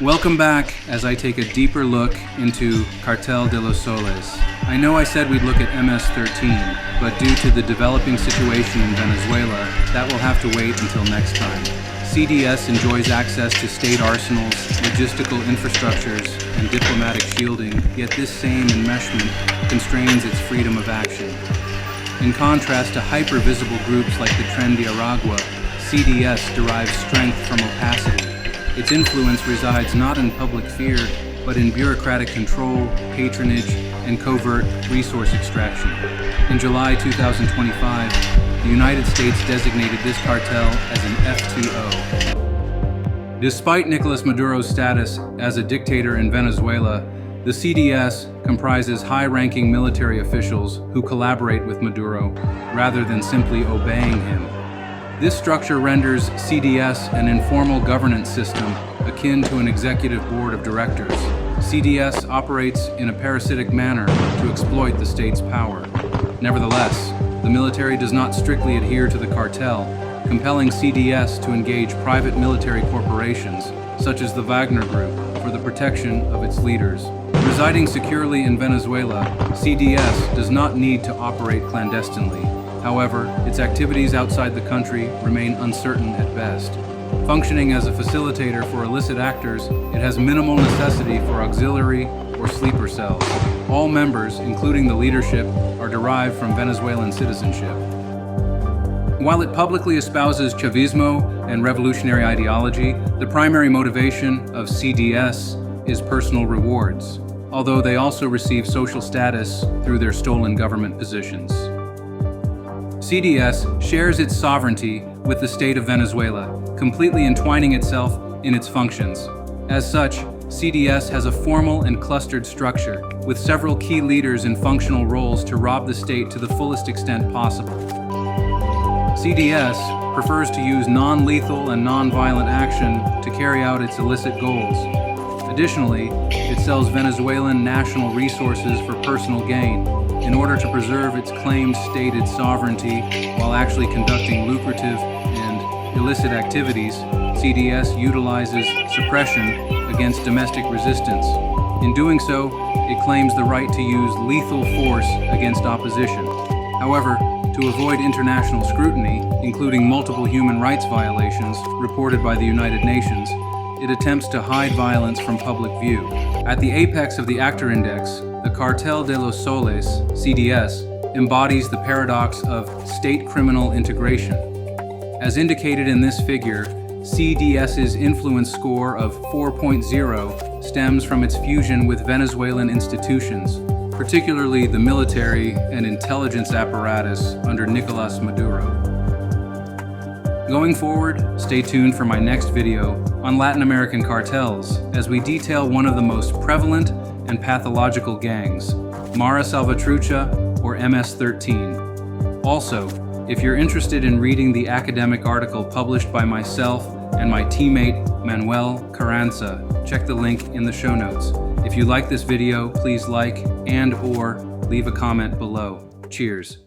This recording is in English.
Welcome back as I take a deeper look into Cartel de los Soles. I know I said we'd look at MS-13, but due to the developing situation in Venezuela, that will have to wait until next time. CDS enjoys access to state arsenals, logistical infrastructures, and diplomatic shielding, yet this same enmeshment constrains its freedom of action. In contrast to hyper-visible groups like the Tren de Aragua, CDS derives strength from opacity. Its influence resides not in public fear, but in bureaucratic control, patronage, and covert resource extraction. In July 2025, the United States designated this cartel as an FTO. Despite Nicolas Maduro's status as a dictator in Venezuela, the CDS comprises high-ranking military officials who collaborate with Maduro rather than simply obeying him. This structure renders CDS an informal governance system akin to an executive board of directors. CDS operates in a parasitic manner to exploit the state's power. Nevertheless, the military does not strictly adhere to the cartel, compelling CDS to engage private military corporations, such as the Wagner Group, for the protection of its leaders. Residing securely in Venezuela, CDS does not need to operate clandestinely. However, its activities outside the country remain uncertain at best. Functioning as a facilitator for illicit actors, it has minimal necessity for auxiliary or sleeper cells. All members, including the leadership, are derived from Venezuelan citizenship. While it publicly espouses Chavismo and revolutionary ideology, the primary motivation of CDS is personal rewards, although they also receive social status through their stolen government positions. CDS shares its sovereignty with the state of Venezuela, completely entwining itself in its functions. As such, CDS has a formal and clustered structure, with several key leaders in functional roles to rob the state to the fullest extent possible. CDS prefers to use non-lethal and non-violent action to carry out its illicit goals. Additionally, it sells Venezuelan national resources for personal gain, in order to preserve its claimed stated sovereignty while actually conducting lucrative and illicit activities. CDS utilizes suppression against domestic resistance. In doing so, it claims the right to use lethal force against opposition. However, to avoid international scrutiny, including multiple human rights violations reported by the United Nations, it attempts to hide violence from public view. At the apex of the actor index, the Cartel de los Soles, CDS, embodies the paradox of state criminal integration. As indicated in this figure, CDS's influence score of 4.0 stems from its fusion with Venezuelan institutions, particularly the military and intelligence apparatus under Nicolas Maduro. Going forward, stay tuned for my next video on Latin American cartels as we detail one of the most prevalent and pathological gangs, Mara Salvatrucha or MS-13. Also, if you're interested in reading the academic article published by myself and my teammate Manuel Carranza, check the link in the show notes. If you like this video, please like and/or leave a comment below. Cheers.